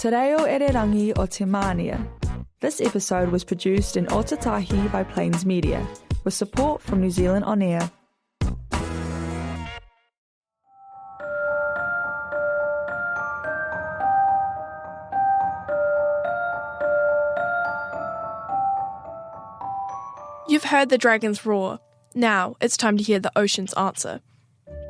Te reo ererangi o te mānia. This episode was produced in Otatahi by Plains Media, with support from New Zealand On Air. You've heard the dragons roar. Now it's time to hear the ocean's answer.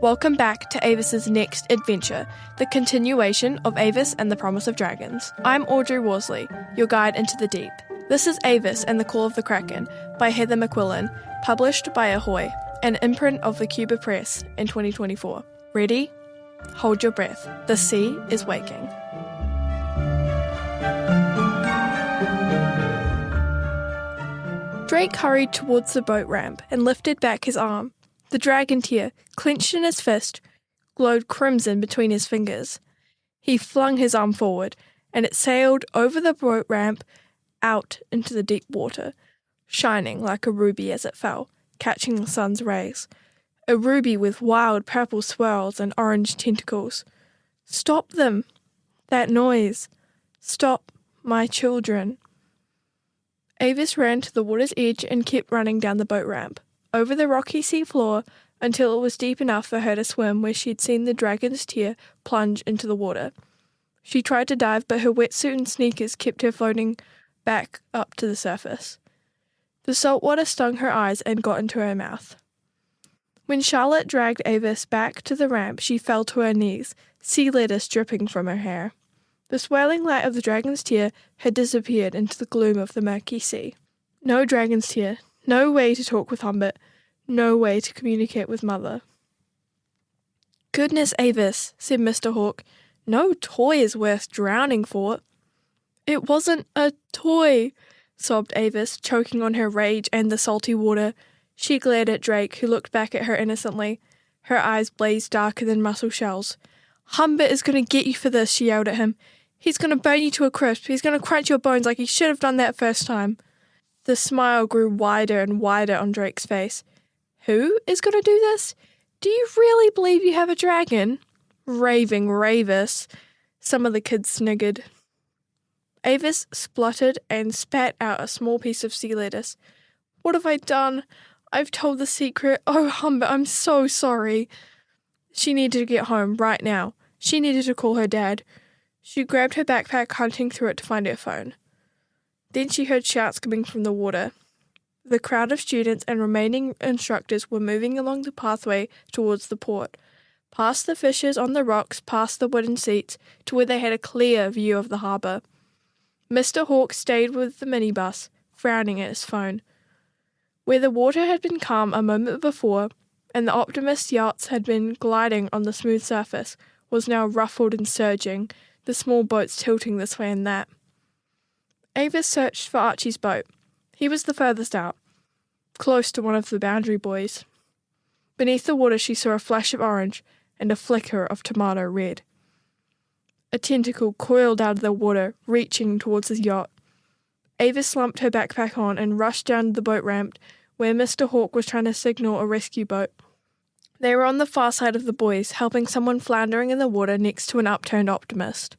Welcome back to Avis's next adventure, the continuation of Avis and the Promise of Dragons. I'm Audrey Worsley, your guide into the deep. This is Avis and the Call of the Kraken by Healther McQuillan, published by Ahoy, an imprint of the Cuba Press in 2024. Ready? Hold your breath. The sea is waking. Drake hurried towards the boat ramp and lifted back his arm. The dragon tear, clenched in his fist, glowed crimson between his fingers. He flung his arm forward, and it sailed over the boat ramp out into the deep water, shining like a ruby as it fell, catching the sun's rays. A ruby with wild purple swirls and orange tentacles. Stop them! That noise! Stop, my children! Avis ran to the water's edge and kept running down the boat ramp, over the rocky sea floor, until it was deep enough for her to swim where she'd seen the dragon's tear plunge into the water. She tried to dive, but her wetsuit and sneakers kept her floating back up to the surface. The salt water stung her eyes and got into her mouth. When Charlotte dragged Avis back to the ramp, she fell to her knees, sea lettuce dripping from her hair. The swirling light of the dragon's tear had disappeared into the gloom of the murky sea. No dragon's tear, no way to talk with Humbert, no way to communicate with Mother. "Goodness, Avis," said Mr. Hawk, "no toy is worth drowning for." "It wasn't a toy," sobbed Avis, choking on her rage and the salty water. She glared at Drake, who looked back at her innocently. Her eyes blazed darker than mussel shells. "Humbert is going to get you for this," she yelled at him. "He's going to burn you to a crisp. He's going to crunch your bones like he should have done that first time." The smile grew wider and wider on Drake's face. "Who is going to do this? Do you really believe you have a dragon?" "Raving Ravis," some of the kids sniggered. Avis spluttered and spat out a small piece of sea lettuce. "What have I done? I've told the secret. Oh, Humbert, I'm so sorry." She needed to get home right now. She needed to call her dad. She grabbed her backpack, hunting through it to find her phone. Then she heard shouts coming from the water. The crowd of students and remaining instructors were moving along the pathway towards the port, past the fishes on the rocks, past the wooden seats, to where they had a clear view of the harbour. Mr. Hawk stayed with the minibus, frowning at his phone. Where the water had been calm a moment before, and the Optimist yachts had been gliding on the smooth surface, was now ruffled and surging, the small boats tilting this way and that. Avis searched for Archie's boat. He was the furthest out, close to one of the boundary buoys. Beneath the water she saw a flash of orange and a flicker of tomato red. A tentacle coiled out of the water, reaching towards his yacht. Avis slumped her backpack on and rushed down the boat ramp where Mr. Hawk was trying to signal a rescue boat. They were on the far side of the buoys, helping someone floundering in the water next to an upturned Optimist.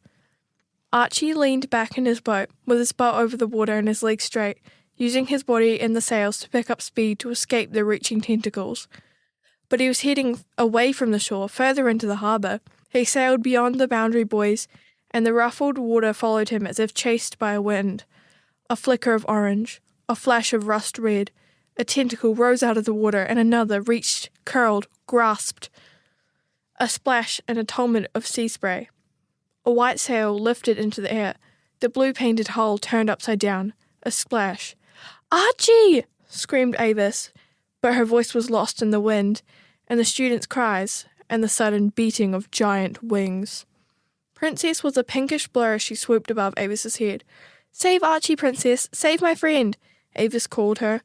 Archie leaned back in his boat, with his butt over the water and his legs straight, using his body and the sails to pick up speed to escape the reaching tentacles. But he was heading away from the shore, further into the harbour. He sailed beyond the boundary buoys, and the ruffled water followed him as if chased by a wind. A flicker of orange, a flash of rust red. A tentacle rose out of the water, and another reached, curled, grasped. A splash and a tumult of sea spray. A white sail lifted into the air. The blue-painted hull turned upside down. A splash. "Archie!" screamed Avis, but her voice was lost in the wind, and the students' cries, and the sudden beating of giant wings. Princess was a pinkish blur as she swooped above Avis's head. "Save Archie, Princess! Save my friend!" Avis called her.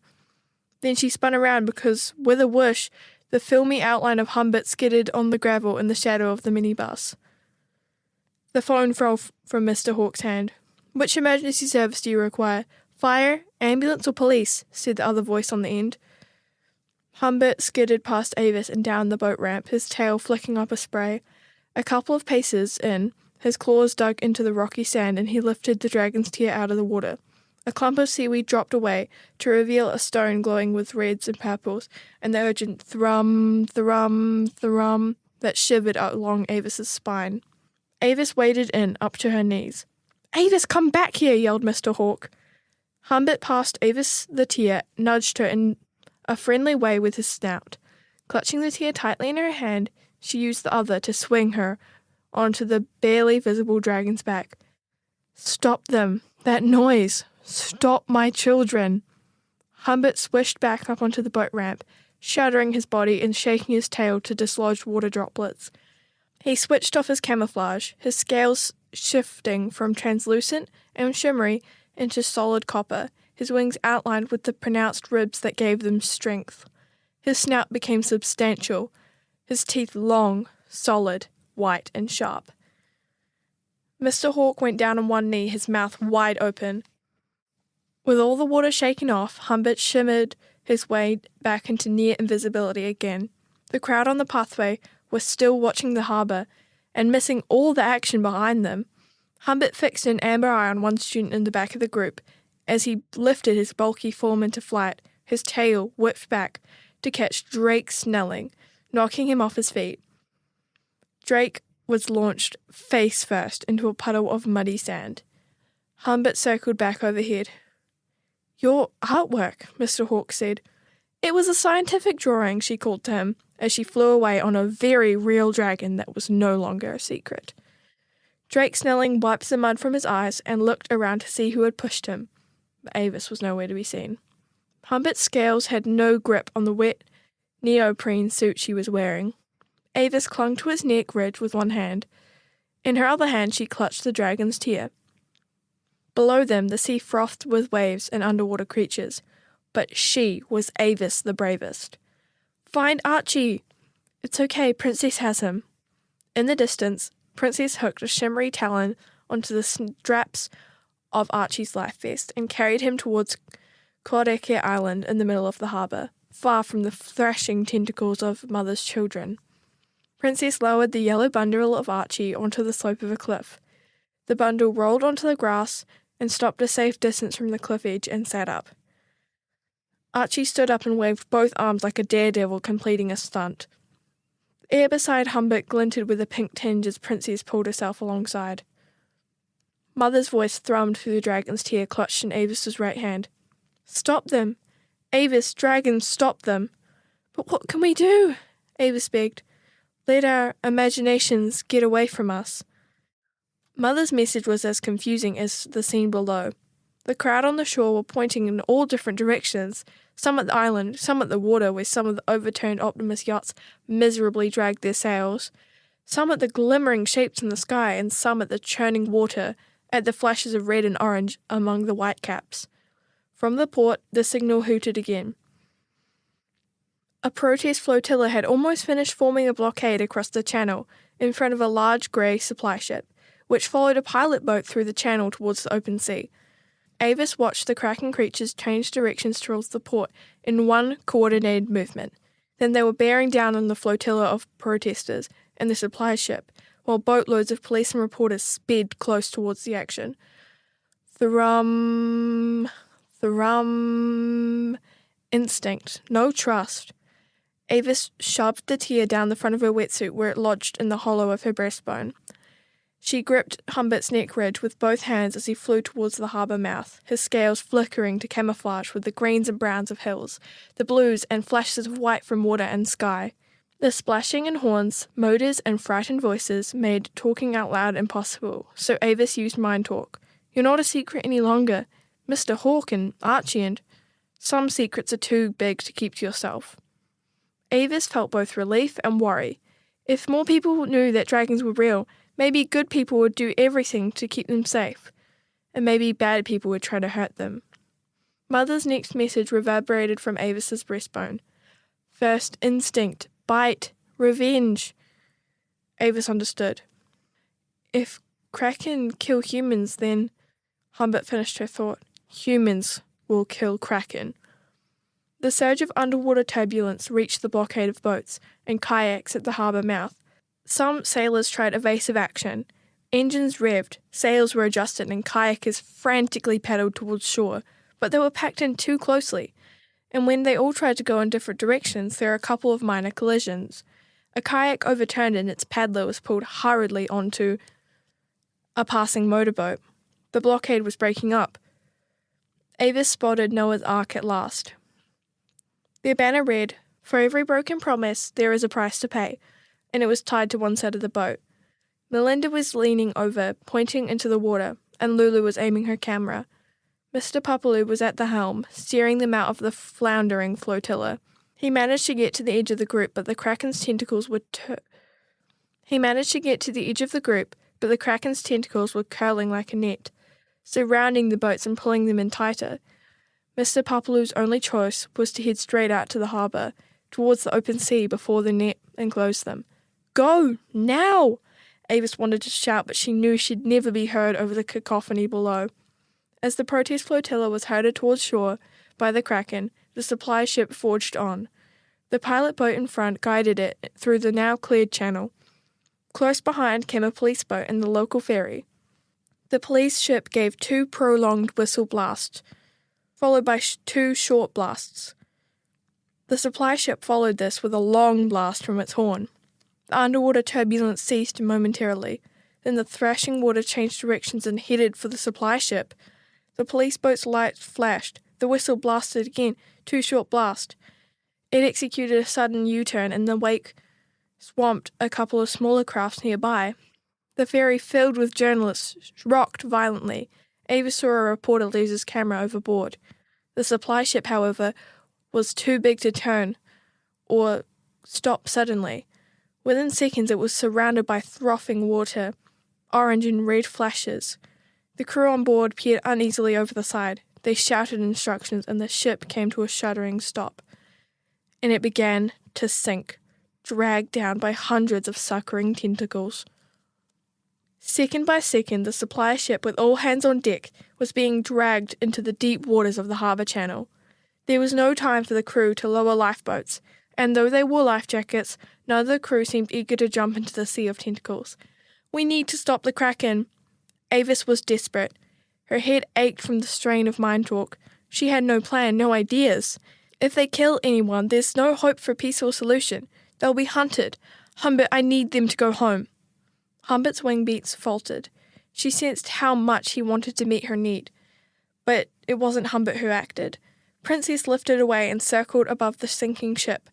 Then she spun around because, with a whoosh, the filmy outline of Humbert skidded on the gravel in the shadow of the minibus. The phone fell from Mr. Hawk's hand. "Which emergency service do you require? Fire, ambulance, or police?" said the other voice on the end. Humbert skidded past Avis and down the boat ramp, his tail flicking up a spray. A couple of paces in, His claws dug into the rocky sand and he lifted the dragon's tear out of the water. A clump of seaweed dropped away to reveal a stone glowing with reds and purples and the urgent thrum, thrum, thrum that shivered along Avis's spine. Avis waded in up to her knees. "Avis, come back here," yelled Mr. Hawk. Humbert passed Avis the tear, nudged her in a friendly way with his snout. Clutching the tear tightly in her hand, she used the other to swing her onto the barely visible dragon's back. "Stop them! That noise! Stop my children!" Humbert swished back up onto the boat ramp, shuddering his body and shaking his tail to dislodge water droplets. He switched off his camouflage, his scales shifting from translucent and shimmery into solid copper, his wings outlined with the pronounced ribs that gave them strength. His snout became substantial, his teeth long, solid, white and sharp. Mr. Hawk went down on one knee, his mouth wide open. With all the water shaken off, Humbert shimmered his way back into near invisibility again. The crowd on the pathway was still watching the harbour and missing all the action behind them. Humbert fixed an amber eye on one student in the back of the group. As he lifted his bulky form into flight, his tail whipped back to catch Drake Snelling, knocking him off his feet. Drake was launched face first into a puddle of muddy sand. Humbert circled back overhead. "Your artwork," Mr. Hawk said. "It was a scientific drawing," she called to him, as she flew away on a very real dragon that was no longer a secret. Drake Snelling wiped the mud from his eyes and looked around to see who had pushed him, but Avis was nowhere to be seen. Humbert's scales had no grip on the wet neoprene suit she was wearing. Avis clung to his neck ridge with one hand. In her other hand she clutched the dragon's tear. Below them the sea frothed with waves and underwater creatures, but she was Avis the bravest. "Find Archie!" "It's okay, Princess has him." In the distance, Princess hooked a shimmery talon onto the straps of Archie's life vest and carried him towards Claudicare Island in the middle of the harbour, far from the thrashing tentacles of Mother's children. Princess lowered the yellow bundle of Archie onto the slope of a cliff. The bundle rolled onto the grass and stopped a safe distance from the cliff edge and sat up. Archie stood up and waved both arms like a daredevil completing a stunt. The air beside Humbert glinted with a pink tinge as Princess pulled herself alongside. Mother's voice thrummed through the dragon's tear clutched in Avis's right hand. "Stop them! Avis, dragons, stop them!" "But what can we do?" Avis begged. "Let our imaginations get away from us." Mother's message was as confusing as the scene below. The crowd on the shore were pointing in all different directions, some at the island, some at the water where some of the overturned Optimus yachts miserably dragged their sails, some at the glimmering shapes in the sky, and some at the churning water, at the flashes of red and orange among the whitecaps. From the port, the signal hooted again. A protest flotilla had almost finished forming a blockade across the channel in front of a large grey supply ship, which followed a pilot boat through the channel towards the open sea. Avis watched the Kraken creatures change directions towards the port in one coordinated movement. Then they were bearing down on the flotilla of protesters and the supply ship, while boatloads of police and reporters sped close towards the action. Thrum, thrum, instinct, no trust. Avis shoved the tear down the front of her wetsuit where it lodged in the hollow of her breastbone. She gripped Humbert's neck ridge with both hands as he flew towards the harbour mouth, his scales flickering to camouflage with the greens and browns of hills, the blues and flashes of white from water and sky. The splashing and horns, motors and frightened voices made talking out loud impossible, so Avis used mind talk. "You're not a secret any longer. Mr. Hawk and Archie and... Some secrets are too big to keep to yourself." Avis felt both relief and worry. If more people knew that dragons were real, maybe good people would do everything to keep them safe, and maybe bad people would try to hurt them. Mother's next message reverberated from Avis's breastbone. First instinct, bite, revenge. Avis understood. If Kraken kill humans, then... Humbert finished her thought. Humans will kill Kraken. The surge of underwater turbulence reached the blockade of boats and kayaks at the harbour mouth. Some sailors tried evasive action. Engines revved, sails were adjusted, and kayakers frantically paddled towards shore, but they were packed in too closely, and when they all tried to go in different directions, there were a couple of minor collisions. A kayak overturned and its paddler was pulled hurriedly onto a passing motorboat. The blockade was breaking up. Avis spotted Noah's Ark at last. Their banner read, "For every broken promise, there is a price to pay," and it was tied to one side of the boat. Melinda was leaning over, pointing into the water, and Lulu was aiming her camera. Mr. Papaloo was at the helm, steering them out of the floundering flotilla. He managed to get to the edge of the group, but the Kraken's tentacles were curling like a net, surrounding the boats and pulling them in tighter. Mr. Papaloo's only choice was to head straight out to the harbour, towards the open sea before the net enclosed them. "Go! Now!" Avis wanted to shout, but she knew she'd never be heard over the cacophony below. As the protest flotilla was herded towards shore by the Kraken, the supply ship forged on. The pilot boat in front guided it through the now cleared channel. Close behind came a police boat and the local ferry. The police ship gave 2 prolonged whistle blasts, followed by 2 short blasts. The supply ship followed this with a long blast from its horn. The underwater turbulence ceased momentarily. Then the thrashing water changed directions and headed for the supply ship. The police boat's lights flashed. The whistle blasted again, 2 short blasts. It executed a sudden U-turn, and the wake swamped a couple of smaller crafts nearby. The ferry, filled with journalists, rocked violently. Avis saw a reporter lose his camera overboard. The supply ship, however, was too big to turn or stop suddenly. Within seconds it was surrounded by frothing water, orange and red flashes. The crew on board peered uneasily over the side. They shouted instructions, and the ship came to a shuddering stop. And it began to sink, dragged down by hundreds of suckering tentacles. Second by second, the supply ship, with all hands on deck, was being dragged into the deep waters of the harbour channel. There was no time for the crew to lower lifeboats, and though they wore life jackets, none of the crew seemed eager to jump into the sea of tentacles. "We need to stop the Kraken." Avis was desperate. Her head ached from the strain of mind talk. She had no plan, no ideas. If they kill anyone, there's no hope for a peaceful solution. They'll be hunted. "Humbert, I need them to go home." Humbert's wing beats faltered. She sensed how much he wanted to meet her need. But it wasn't Humbert who acted. Princess lifted away and circled above the sinking ship,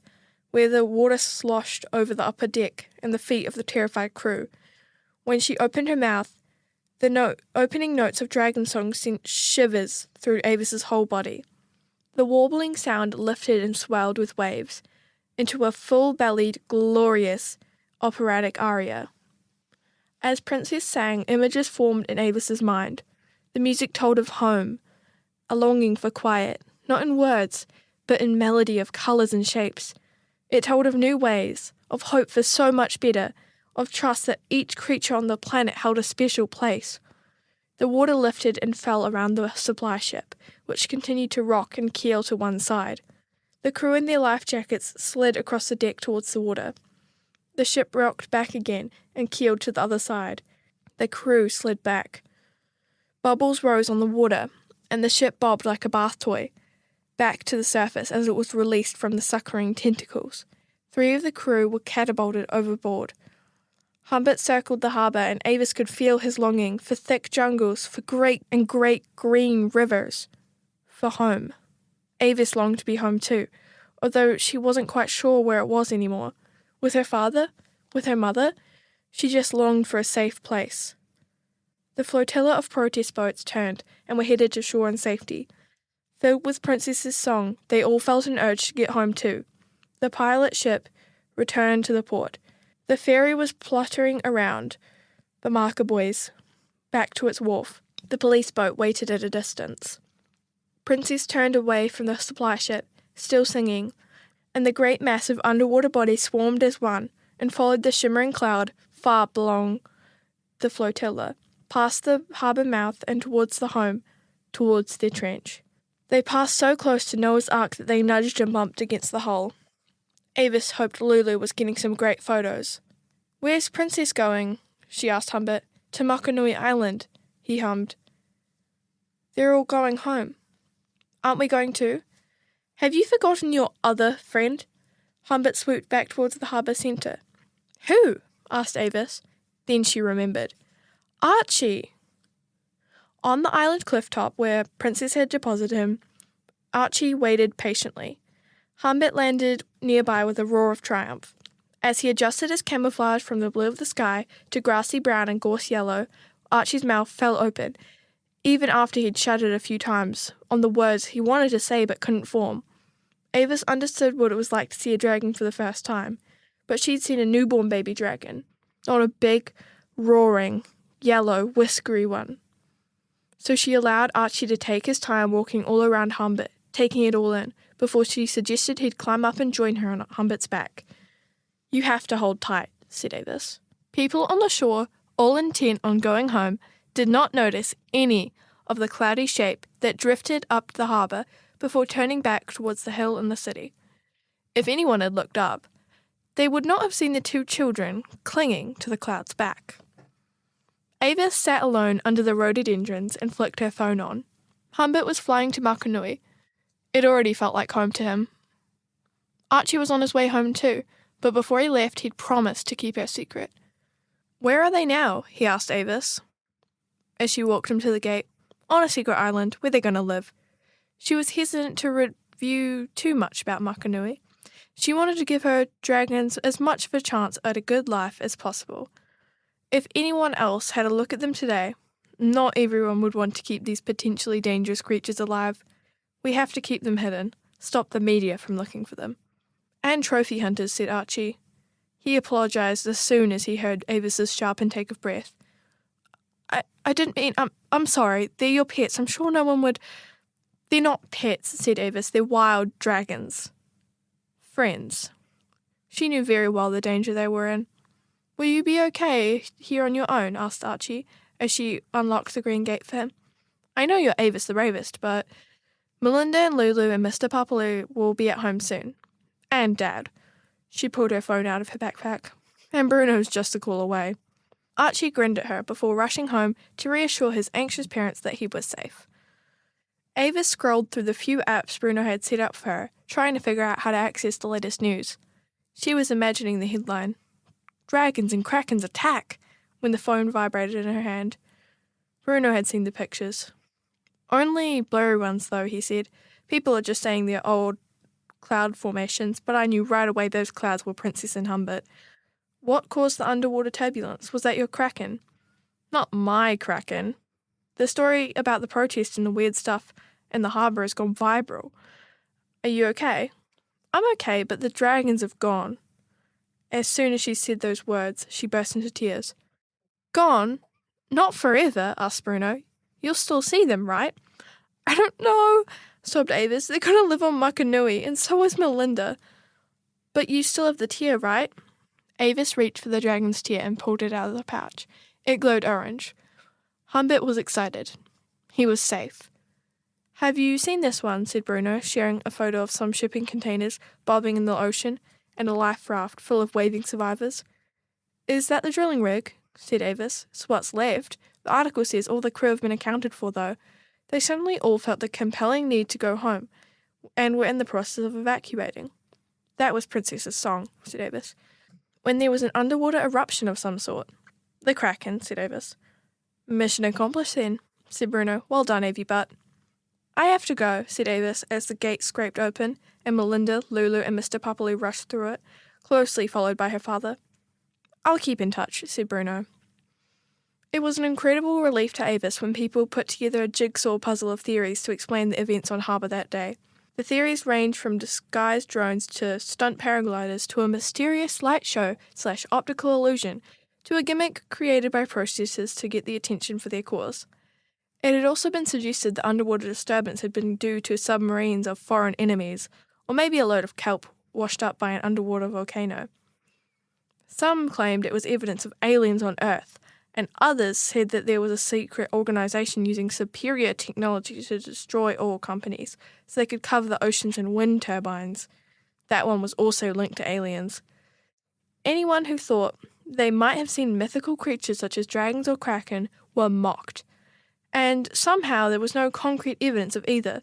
where the water sloshed over the upper deck and the feet of the terrified crew. When she opened her mouth, the opening notes of dragon song sent shivers through Avis's whole body. The warbling sound lifted and swelled with waves into a full-bellied, glorious, operatic aria. As Princess sang, images formed in Avis's mind. The music told of home, a longing for quiet, not in words, but in melody of colours and shapes. It told of new ways, of hope for so much better, of trust that each creature on the planet held a special place. The water lifted and fell around the supply ship, which continued to rock and keel to one side. The crew in their life jackets slid across the deck towards the water. The ship rocked back again and keeled to the other side. The crew slid back. Bubbles rose on the water, and the ship bobbed like a bath toy, back to the surface as it was released from the suckering tentacles. 3 of the crew were catapulted overboard. Humbert circled the harbour, and Avis could feel his longing for thick jungles, for great green rivers, for home. Avis longed to be home too, although she wasn't quite sure where it was anymore. With her father? With her mother? She just longed for a safe place. The flotilla of protest boats turned and were headed to shore in safety. Filled with Princess's song, they all felt an urge to get home too. The pilot ship returned to the port. The ferry was fluttering around the marker buoys, back to its wharf. The police boat waited at a distance. Princess turned away from the supply ship, still singing, and the great mass of underwater bodies swarmed as one and followed the shimmering cloud far below the flotilla, past the harbour mouth and towards the home, towards their trench. They passed so close to Noah's Ark that they nudged and bumped against the hull. Avis hoped Lulu was getting some great photos. "Where's Princess going?" she asked Humbert. To Makanui Island, he hummed. They're all going home. Aren't we going too? Have you forgotten your other friend? Humbert swooped back towards the harbour centre. Who? Asked Avis. Then she remembered. Archie! On the island cliff top where Princess had deposited him, Archie waited patiently. Humbert landed nearby with a roar of triumph. As he adjusted his camouflage from the blue of the sky to grassy brown and gorse yellow, Archie's mouth fell open, even after he'd shuddered a few times on the words he wanted to say but couldn't form. Avis understood what it was like to see a dragon for the first time, but she'd seen a newborn baby dragon, not a big, roaring, yellow, whiskery one. So she allowed Archie to take his time walking all around Humbert, taking it all in, before she suggested he'd climb up and join her on Humbert's back. You have to hold tight, said Avis. People on the shore, all intent on going home, did not notice any of the cloudy shape that drifted up the harbour before turning back towards the hill and the city. If anyone had looked up, they would not have seen the two children clinging to the cloud's back. Avis sat alone under the rhododendrons and flicked her phone on. Humbert was flying to Makanui. It already felt like home to him. Archie was on his way home too, but before he left he'd promised to keep her secret. Where are they now? He asked Avis, as she walked him to the gate. On a secret island, where they're going to live. She was hesitant to review too much about Makanui. She wanted to give her dragons as much of a chance at a good life as possible. If anyone else had a look at them today, not everyone would want to keep these potentially dangerous creatures alive. We have to keep them hidden, stop the media from looking for them. And trophy hunters, said Archie. He apologised as soon as he heard Avis's sharp intake of breath. I didn't mean, I'm sorry, they're your pets, I'm sure no one would... They're not pets, said Avis, they're wild dragons. Friends. She knew very well the danger they were in. Will you be okay here on your own? Asked Archie, as she unlocked the green gate for him. I know you're Avis the bravest, but Melinda and Lulu and Mr. Papaloo will be at home soon. And Dad. She pulled her phone out of her backpack. And Bruno's just a call away. Archie grinned at her before rushing home to reassure his anxious parents that he was safe. Avis scrolled through the few apps Bruno had set up for her, trying to figure out how to access the latest news. She was imagining the headline, Dragons and Krakens attack, when the phone vibrated in her hand. Bruno had seen the pictures. Only blurry ones, though, he said. People are just saying they're old cloud formations, but I knew right away those clouds were Princess and Humbert. What caused the underwater turbulence? Was that your Kraken? Not my Kraken. The story about the protest and the weird stuff in the harbour has gone viral. Are you okay? I'm okay, but the dragons have gone. As soon as she said those words, she burst into tears. Gone? Not forever, asked Bruno. You'll still see them, right? I don't know, sobbed Avis. They're going to live on Makanui, and so is Melinda. But you still have the tear, right? Avis reached for the dragon's tear and pulled it out of the pouch. It glowed orange. Humbert was excited. He was safe. Have you seen this one? Said Bruno, sharing a photo of some shipping containers bobbing in the ocean and a life raft full of waving survivors. Is that the drilling rig? Said Avis. It's what's left. The article says all the crew have been accounted for, though. They suddenly all felt the compelling need to go home, and were in the process of evacuating. That was Princess's song, said Avis. When there was an underwater eruption of some sort. The Kraken, said Avis. Mission accomplished then, said Bruno. Well done, Avie Butt. I have to go, said Avis, as the gate scraped open, and Melinda, Lulu, and Mr. Papaloo rushed through it, closely followed by her father. I'll keep in touch, said Bruno. It was an incredible relief to Avis when people put together a jigsaw puzzle of theories to explain the events on harbour that day. The theories ranged from disguised drones to stunt paragliders to a mysterious light show / optical illusion to a gimmick created by protesters to get the attention for their cause. It had also been suggested the underwater disturbance had been due to submarines of foreign enemies, or maybe a load of kelp washed up by an underwater volcano. Some claimed it was evidence of aliens on Earth, and others said that there was a secret organisation using superior technology to destroy oil companies so they could cover the oceans in wind turbines. That one was also linked to aliens. Anyone who thought they might have seen mythical creatures such as dragons or Kraken were mocked. And somehow there was no concrete evidence of either.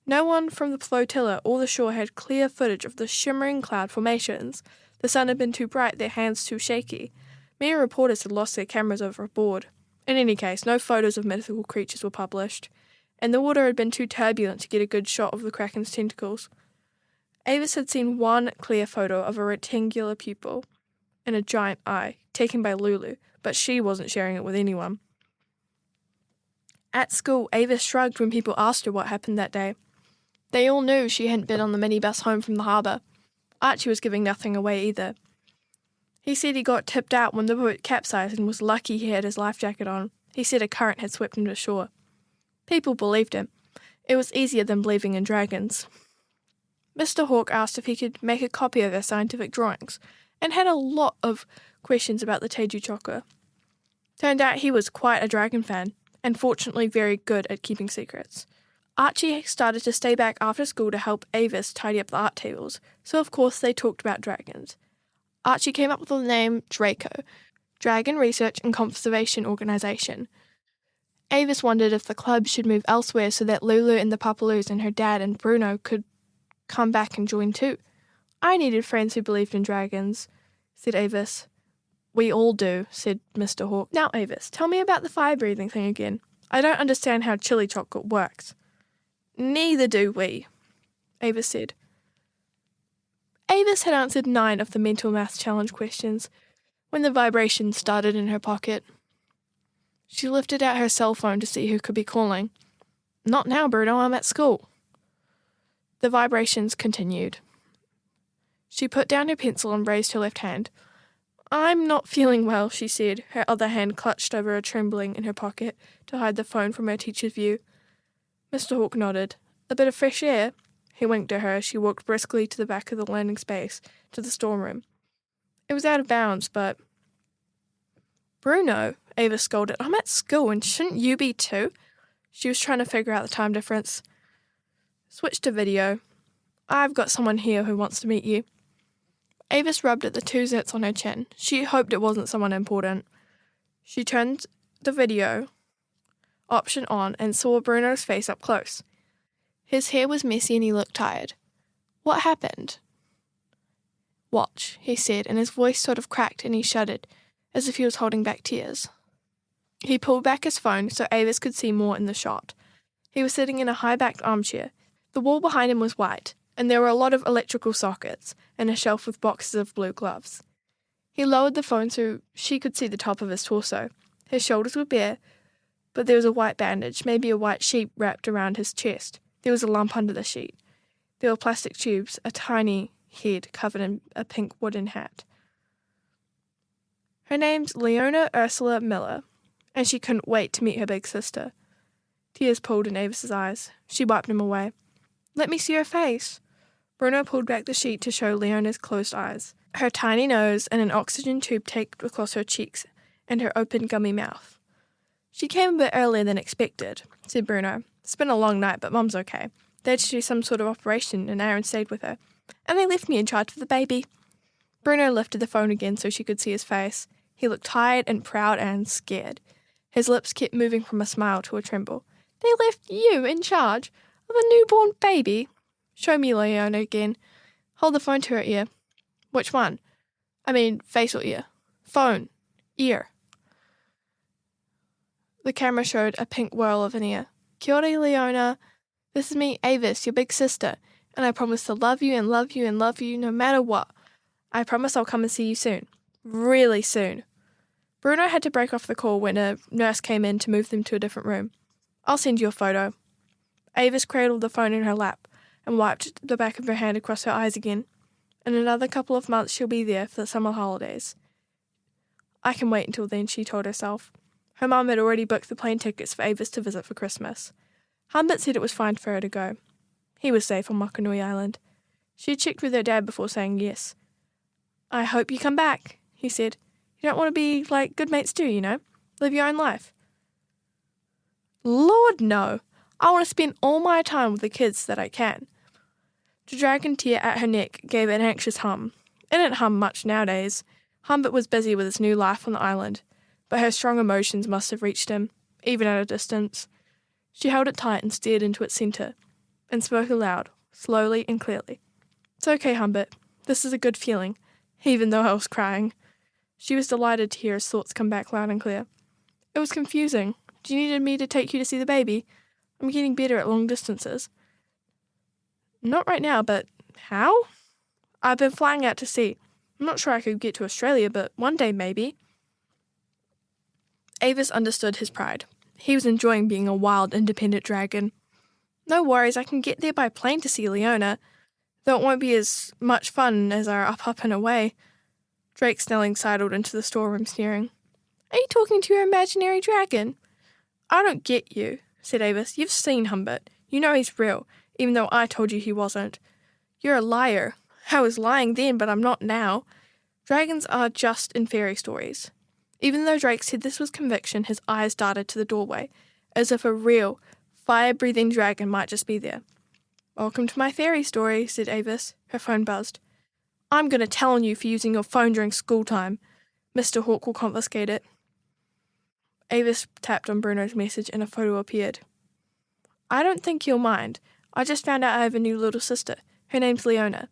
No one from the flotilla or the shore had clear footage of the shimmering cloud formations. The sun had been too bright, their hands too shaky. Many reporters had lost their cameras overboard. In any case, no photos of mythical creatures were published, and the water had been too turbulent to get a good shot of the Kraken's tentacles. Avis had seen one clear photo of a rectangular pupil and a giant eye, taken by Lulu, but she wasn't sharing it with anyone. At school, Avis shrugged when people asked her what happened that day. They all knew she hadn't been on the minibus home from the harbour. Archie was giving nothing away either. He said he got tipped out when the boat capsized and was lucky he had his life jacket on. He said a current had swept him to shore. People believed him. It was easier than believing in dragons. Mr. Hawk asked if he could make a copy of their scientific drawings, and had a lot of questions about the Teju Choka. Turned out he was quite a dragon fan, and fortunately very good at keeping secrets. Archie started to stay back after school to help Avis tidy up the art tables, so of course they talked about dragons. Archie came up with the name Draco, Dragon Research and Conservation Organisation. Avis wondered if the club should move elsewhere so that Lulu and the Papaloos and her dad and Bruno could come back and join too. I needed friends who believed in dragons, said Avis. We all do, said Mr. Hawk. Now, Avis, tell me about the fire-breathing thing again. I don't understand how chili chocolate works. Neither do we, Avis said. Avis had answered 9 of the mental math challenge questions when the vibration started in her pocket. She lifted out her cell phone to see who could be calling. Not now, Bruno, I'm at school. The vibrations continued. She put down her pencil and raised her left hand. I'm not feeling well, she said, her other hand clutched over a trembling in her pocket to hide the phone from her teacher's view. Mr. Hawk nodded. A bit of fresh air? He winked at her as she walked briskly to the back of the landing space, to the storeroom. It was out of bounds, but... Bruno, Avis scolded, I'm at school and shouldn't you be too? She was trying to figure out the time difference. Switch to video. I've got someone here who wants to meet you. Avis rubbed at the 2 zits on her chin. She hoped it wasn't someone important. She turned the video option on and saw Bruno's face up close. His hair was messy and he looked tired. What happened? Watch, he said, and his voice sort of cracked and he shuddered, as if he was holding back tears. He pulled back his phone so Avis could see more in the shot. He was sitting in a high-backed armchair. The wall behind him was white, and there were a lot of electrical sockets and a shelf with boxes of blue gloves. He lowered the phone so she could see the top of his torso. His shoulders were bare, but there was a white bandage, maybe a white sheet wrapped around his chest. There was a lump under the sheet. There were plastic tubes, a tiny head covered in a pink wooden hat. Her name's Leona Ursula Miller, and she couldn't wait to meet her big sister. Tears pooled in Avis's eyes. She wiped them away. Let me see your face. Bruno pulled back the sheet to show Leona's closed eyes, her tiny nose and an oxygen tube taped across her cheeks, and her open gummy mouth. She came a bit earlier than expected, said Bruno. It's been a long night, but Mum's okay. They had to do some sort of operation, and Aaron stayed with her. And they left me in charge of the baby. Bruno lifted the phone again so she could see his face. He looked tired and proud and scared. His lips kept moving from a smile to a tremble. They left you in charge of a newborn baby? Show me Leona again. Hold the phone to her ear. Which one? I mean, face or ear? Phone. Ear. The camera showed a pink whirl of an ear. Kia ora, Leona. This is me, Avis, your big sister, and I promise to love you and love you and love you no matter what. I promise I'll come and see you soon. Really soon. Bruno had to break off the call when a nurse came in to move them to a different room. I'll send you a photo. Avis cradled the phone in her lap and wiped the back of her hand across her eyes again. In another couple of months she'll be there for the summer holidays. I can wait until then, she told herself. Her mum had already booked the plane tickets for Avis to visit for Christmas. Humbert said it was fine for her to go. He was safe on Makanui Island. She had checked with her dad before saying yes. I hope you come back, he said. You don't want to be like good mates do, you know? Live your own life. Lord, no. I want to spend all my time with the kids that I can. The dragon tear at her neck gave an anxious hum. It didn't hum much nowadays. Humbert was busy with his new life on the island, but her strong emotions must have reached him, even at a distance. She held it tight and stared into its centre, and spoke aloud, slowly and clearly. "It's okay, Humbert. This is a good feeling, even though I was crying." She was delighted to hear his thoughts come back loud and clear. "It was confusing. Do you need me to take you to see the baby? I'm getting better at long distances." "Not right now, but how?" "I've been flying out to sea. I'm not sure I could get to Australia, but one day maybe." Avis understood his pride. He was enjoying being a wild, independent dragon. "No worries, I can get there by plane to see Leona, though it won't be as much fun as our up and away." Drake Snelling sidled into the storeroom sneering. "Are you talking to your imaginary dragon?" "I don't get you," said Avis. "You've seen Humbert. You know he's real, even though I told you he wasn't. You're a liar. I was lying then, but I'm not now. Dragons are just in fairy stories." Even though Drake said this with conviction, his eyes darted to the doorway, as if a real, fire-breathing dragon might just be there. "Welcome to my fairy story," said Avis. Her phone buzzed. "I'm going to tell on you for using your phone during school time. Mr. Hawk will confiscate it." Avis tapped on Bruno's message and a photo appeared. "I don't think you'll mind. I just found out I have a new little sister. Her name's Leona."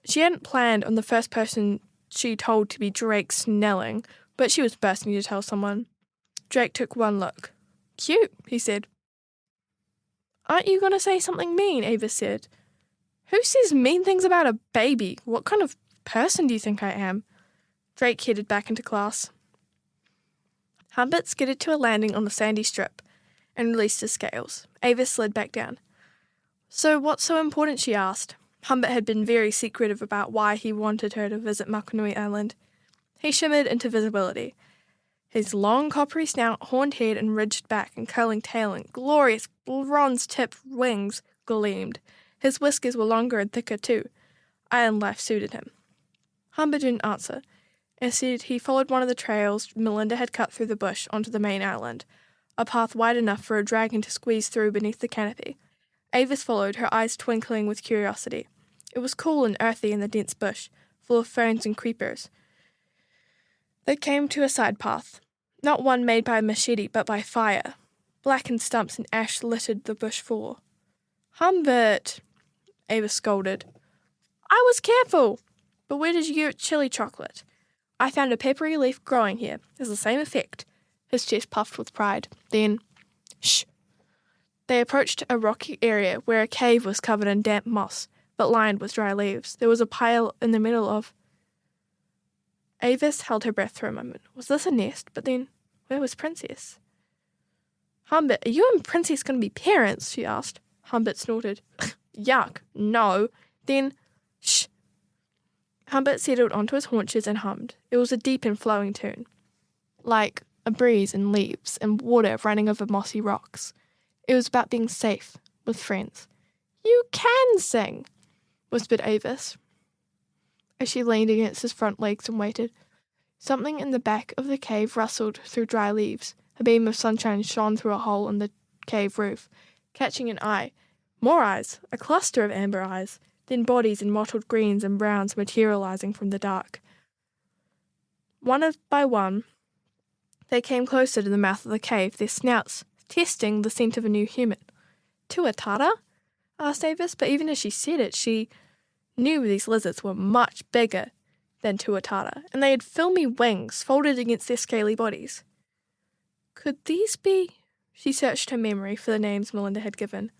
She hadn't planned on the first person she told to be Drake Snelling, but she was bursting to tell someone. Drake took one look. "Cute," he said. "Aren't you going to say something mean?" Avis said. "Who says mean things about a baby? What kind of person do you think I am?" Drake headed back into class. Humbert skidded to a landing on the sandy strip and released his scales. Avis slid back down. "So what's so important?" she asked. Humbert had been very secretive about why he wanted her to visit Makanui Island. He shimmered into visibility. His long coppery snout, horned head and ridged back and curling tail and glorious bronze-tipped wings gleamed. His whiskers were longer and thicker too. Island life suited him. Humbert didn't answer. Instead, he followed one of the trails Melinda had cut through the bush onto the main island, a path wide enough for a dragon to squeeze through beneath the canopy. Avis followed, her eyes twinkling with curiosity. It was cool and earthy in the dense bush, full of ferns and creepers. They came to a side path, not one made by a machete, but by fire. Blackened stumps and ash littered the bush floor. "Humbert!" Avis scolded. "I was careful! But where did you get chili chocolate?" "I found a peppery leaf growing here. It's the same effect." His chest puffed with pride. Then, "Shh!" They approached a rocky area where a cave was covered in damp moss, but lined with dry leaves. There was a pile in the middle of... Avis held her breath for a moment. Was this a nest? But then, where was Princess? "Humbert, are you and Princess going to be parents?" she asked. Humbert snorted. "Yuck, no." Then, "Shh." Humbert settled onto his haunches and hummed. It was a deep and flowing tune, like a breeze and leaves and water running over mossy rocks. It was about being safe with friends. "You can sing," whispered Avis, as she leaned against his front legs and waited. Something in the back of the cave rustled through dry leaves. A beam of sunshine shone through a hole in the cave roof, catching an eye. More eyes, a cluster of amber eyes, then bodies in mottled greens and browns materializing from the dark. One by one, they came closer to the mouth of the cave, their snouts testing the scent of a new human. "Tuatara?" asked Avis, but even as she said it, she knew these lizards were much bigger than Tuatara, and they had filmy wings folded against their scaly bodies. Could these be... She searched her memory for the names Melinda had given.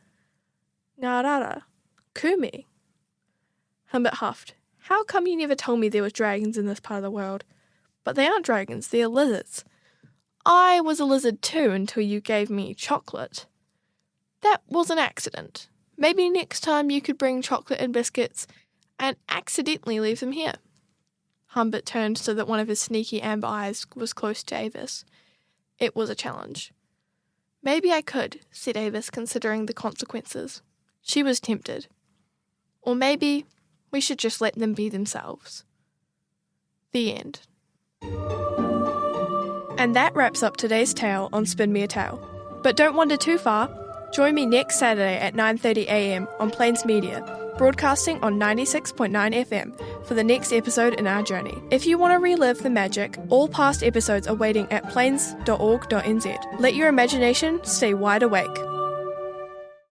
Narara, Kumi. Humbert huffed. "How come you never told me there were dragons in this part of the world?" "But they aren't dragons, they're lizards." "I was a lizard too until you gave me chocolate." "That was an accident. Maybe next time you could bring chocolate and biscuits and accidentally leave them here." Humbert turned so that one of his sneaky amber eyes was close to Avis. It was a challenge. "Maybe I could," said Avis, considering the consequences. She was tempted. "Or maybe we should just let them be themselves." The end. And that wraps up today's tale on Spin Me a Tale. But don't wander too far. Join me next Saturday at 9:30 a.m. on Plains Media broadcasting on 96.9 FM for the next episode in our journey. If you want to relive the magic, all past episodes are waiting at plains.org.nz. Let your imagination stay wide awake.